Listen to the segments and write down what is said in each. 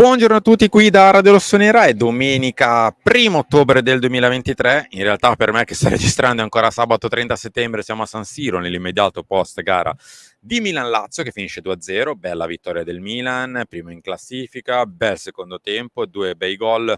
Buongiorno a tutti, qui da Radio Rossonera. È domenica 1 ottobre del 2023. In realtà per me che sto registrando è ancora sabato 30 settembre, siamo a San Siro nell'immediato post gara di Milan-Lazio che finisce 2-0. Bella vittoria del Milan, primo in classifica, bel secondo tempo, 2 bei gol,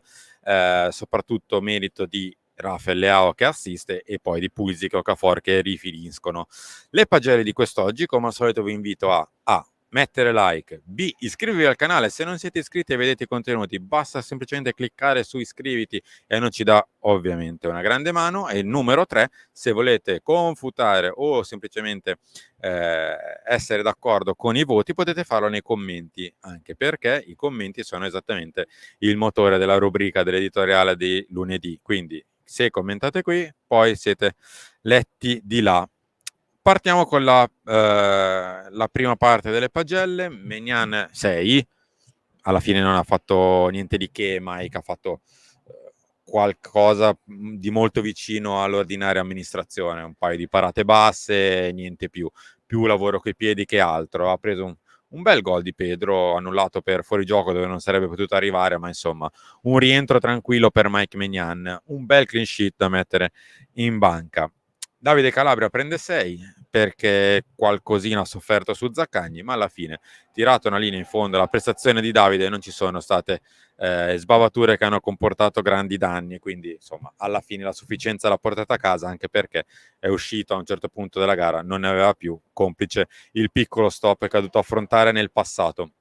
soprattutto merito di Rafael Leao che assiste e poi di Pulisic e Okafor che rifiniscono. Le pagelle di quest'oggi, come al solito vi invito a mettere like, B, iscrivervi al canale. Se non siete iscritti e vedete i contenuti, basta semplicemente cliccare su iscriviti e non ci dà ovviamente una grande mano. E il numero 3, se volete confutare o semplicemente essere d'accordo con i voti, potete farlo nei commenti, anche perché i commenti sono esattamente il motore della rubrica dell'editoriale di lunedì. Quindi se commentate qui, poi siete letti di là. Partiamo con la prima parte delle pagelle. Maignan 6, alla fine non ha fatto niente di che, Mike ha fatto qualcosa di molto vicino all'ordinaria amministrazione, un paio di parate basse, niente più lavoro coi piedi che altro. Ha preso un bel gol di Pedro, annullato per fuorigioco dove non sarebbe potuto arrivare, ma insomma un rientro tranquillo per Mike Maignan, un bel clean sheet da mettere in banca. Davide Calabria prende 6 perché qualcosina ha sofferto su Zaccagni, ma alla fine, tirato una linea in fondo alla prestazione di Davide, non ci sono state sbavature che hanno comportato grandi danni, quindi insomma alla fine la sufficienza l'ha portata a casa, anche perché è uscito a un certo punto della gara, non ne aveva più, complice il piccolo stop che ha dovuto affrontare nel passato.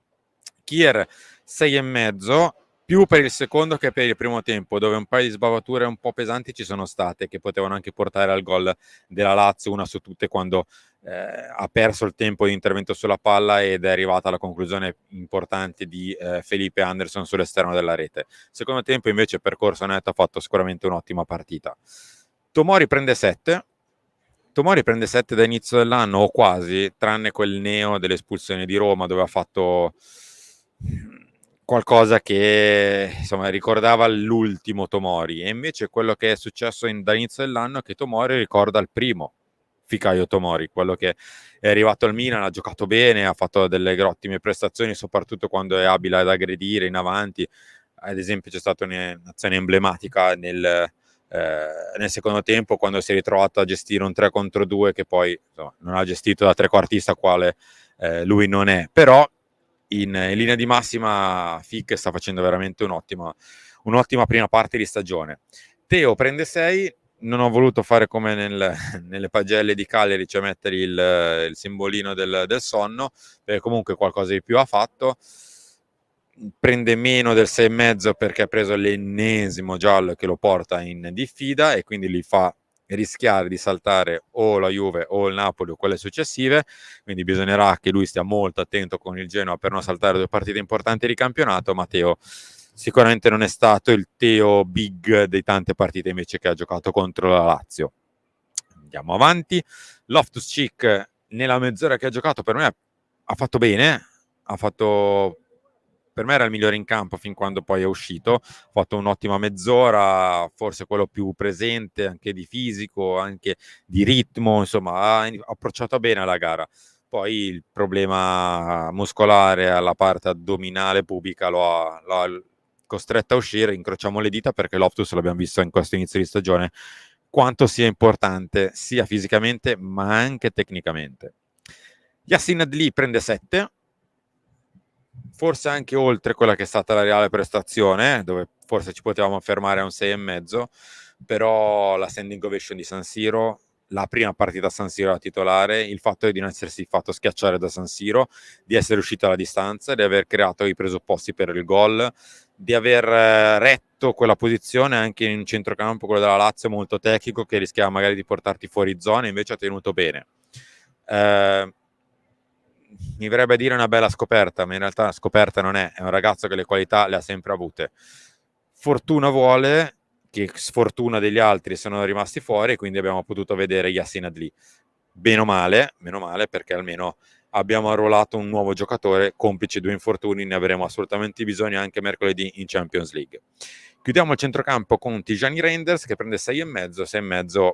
Kier 6,5, più per il secondo che per il primo tempo, dove un paio di sbavature un po' pesanti ci sono state, che potevano anche portare al gol della Lazio, una su tutte quando ha perso il tempo di intervento sulla palla ed è arrivata alla conclusione importante di Felipe Anderson sull'esterno della rete. Secondo tempo invece percorso netto, ha fatto sicuramente un'ottima partita. Tomori prende 7. Tomori prende 7 da inizio dell'anno o quasi, tranne quel neo dell'espulsione di Roma dove ha fatto qualcosa che insomma ricordava l'ultimo Tomori, e invece quello che è successo da inizio dell'anno è che Tomori ricorda il primo Fikayo Tomori, quello che è arrivato al Milan, ha giocato bene, ha fatto delle ottime prestazioni, soprattutto quando è abile ad aggredire in avanti. Ad esempio c'è stata un'azione emblematica nel secondo tempo, quando si è ritrovato a gestire un 3 contro 2 che poi insomma, non ha gestito da trequartista quale lui non è, però in linea di massima Fick sta facendo veramente un'ottima prima parte di stagione. Teo prende 6, non ho voluto fare come nelle pagelle di Cagliari, cioè mettere il simbolino del sonno, perché comunque qualcosa di più ha fatto. Prende meno del 6,5 perché ha preso l'ennesimo giallo che lo porta in diffida e quindi li fa rischiare di saltare o la Juve o il Napoli o quelle successive, quindi bisognerà che lui stia molto attento con il Genoa per non saltare 2 partite importanti di campionato. Matteo sicuramente non è stato il Teo big di tante partite invece che ha giocato contro la Lazio. Andiamo avanti. Loftus-Cheek nella mezz'ora che ha giocato per me ha fatto bene, per me era il migliore in campo fin quando poi è uscito, ha fatto un'ottima mezz'ora, forse quello più presente anche di fisico, anche di ritmo, insomma ha approcciato bene alla gara. Poi il problema muscolare alla parte addominale pubica l'ha costretto a uscire. Incrociamo le dita perché Loftus, l'abbiamo visto in questo inizio di stagione, quanto sia importante sia fisicamente ma anche tecnicamente. Yassin Adli prende 7, forse anche oltre quella che è stata la reale prestazione, dove forse ci potevamo fermare a un 6,5, però la standing ovation di San Siro, la prima partita a San Siro da titolare, il fatto di non essersi fatto schiacciare da San Siro, di essere uscito alla distanza, di aver creato i presupposti per il gol, di aver retto quella posizione anche in centrocampo, quello della Lazio, molto tecnico, che rischiava magari di portarti fuori zona, invece ha tenuto bene. Mi verrebbe a dire una bella scoperta, ma in realtà scoperta non è un ragazzo che le qualità le ha sempre avute. Fortuna vuole che sfortuna degli altri sono rimasti fuori e quindi abbiamo potuto vedere Yassin Adli. Meno male perché almeno abbiamo arruolato un nuovo giocatore, complice 2 infortuni, ne avremo assolutamente bisogno anche mercoledì in Champions League. Chiudiamo il centrocampo con Tijani Reinders che prende 6,5,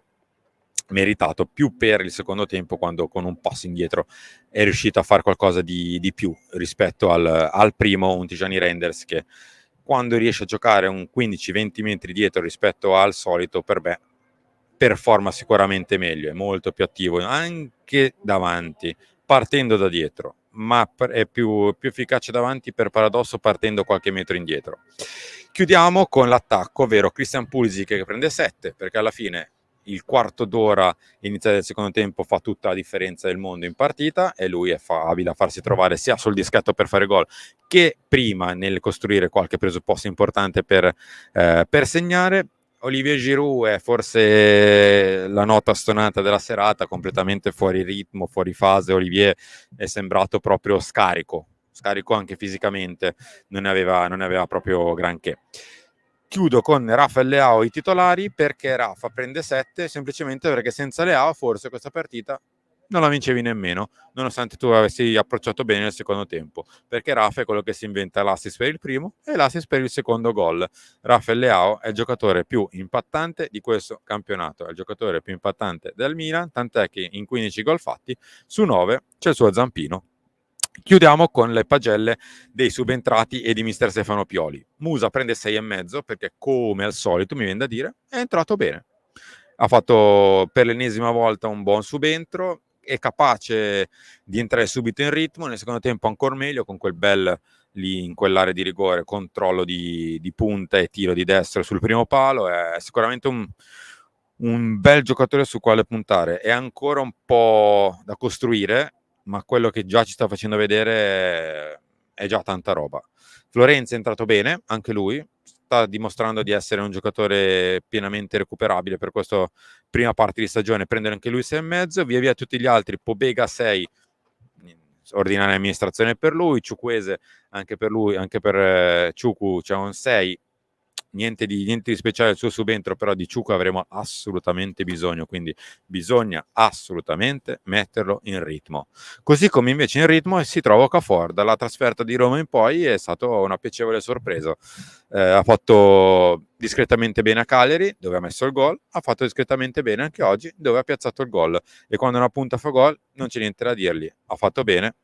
meritato più per il secondo tempo, quando con un passo indietro è riuscito a fare qualcosa di più rispetto al primo, un Tijani Reinders che quando riesce a giocare un 15-20 metri dietro rispetto al solito, per me performa sicuramente meglio, è molto più attivo anche davanti, partendo da dietro, ma è più efficace davanti per paradosso partendo qualche metro indietro. Chiudiamo con l'attacco, ovvero Christian Pulisic che prende 7, perché alla fine il quarto d'ora iniziale del secondo tempo fa tutta la differenza del mondo in partita e lui è abile a farsi trovare sia sul dischetto per fare gol che prima nel costruire qualche presupposto importante per segnare. Olivier Giroud è forse la nota stonata della serata, completamente fuori ritmo, fuori fase. Olivier è sembrato proprio scarico anche fisicamente, non ne aveva proprio granché. Chiudo con Rafa e Leao i titolari, perché Rafa prende 7 semplicemente perché senza Leao forse questa partita non la vincevi nemmeno, nonostante tu avessi approcciato bene nel secondo tempo, perché Rafa è quello che si inventa l'assist per il primo e l'assist per il secondo gol. Rafael Leao è il giocatore più impattante di questo campionato, è il giocatore più impattante del Milan, tant'è che in 15 gol fatti su 9 c'è il suo zampino. Chiudiamo con le pagelle dei subentrati e di mister Stefano Pioli. Musa prende 6,5 perché, come al solito, mi viene da dire, è entrato bene. Ha fatto per l'ennesima volta un buon subentro, è capace di entrare subito in ritmo, nel secondo tempo ancora meglio con quel bel lì in quell'area di rigore, controllo di punta e tiro di destro sul primo palo. È sicuramente un bel giocatore su quale puntare. È ancora un po' da costruire, ma quello che già ci sta facendo vedere è già tanta roba. Florenzi è entrato bene, anche lui, sta dimostrando di essere un giocatore pienamente recuperabile per questa prima parte di stagione, prendere anche lui 6,5, via via tutti gli altri, Pobega 6, ordinaria amministrazione per lui, Ciukwese anche per lui, anche per Ciucu c'è un 6, niente di speciale il suo subentro, però di Ciucu avremo assolutamente bisogno, quindi bisogna assolutamente metterlo in ritmo. Così come invece in ritmo si trova Okafor, dalla trasferta di Roma in poi è stata una piacevole sorpresa. Ha fatto discretamente bene a Cagliari, dove ha messo il gol, ha fatto discretamente bene anche oggi, dove ha piazzato il gol, e quando una punta fa gol non c'è niente da dirgli, ha fatto bene,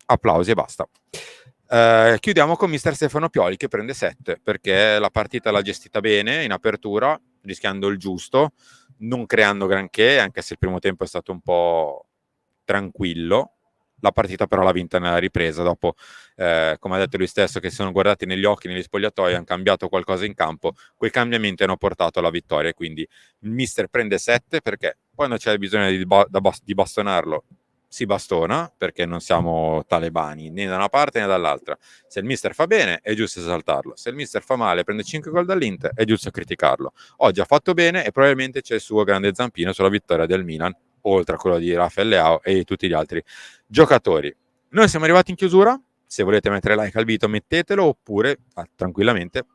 applausi e basta. Chiudiamo con mister Stefano Pioli che prende 7 perché la partita l'ha gestita bene in apertura, rischiando il giusto, non creando granché, anche se il primo tempo è stato un po' tranquillo. La partita però l'ha vinta nella ripresa, dopo come ha detto lui stesso, che si sono guardati negli occhi, negli spogliatoi, hanno cambiato qualcosa in campo, quei cambiamenti hanno portato alla vittoria, quindi il mister prende 7 perché quando c'è bisogno di bastonarlo si bastona, perché non siamo talebani né da una parte né dall'altra. Se il mister fa bene è giusto esaltarlo, se il mister fa male, prende 5 gol dall'Inter, è giusto criticarlo. Oggi ha fatto bene e probabilmente c'è il suo grande zampino sulla vittoria del Milan, oltre a quello di Rafael Leao e di tutti gli altri giocatori. Noi siamo arrivati in chiusura, se volete mettere like al video mettetelo, oppure tranquillamente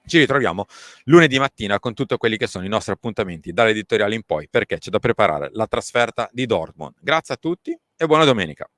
ci ritroviamo lunedì mattina con tutti quelli che sono i nostri appuntamenti dall'editoriale in poi, perché c'è da preparare la trasferta di Dortmund. Grazie a tutti e buona domenica.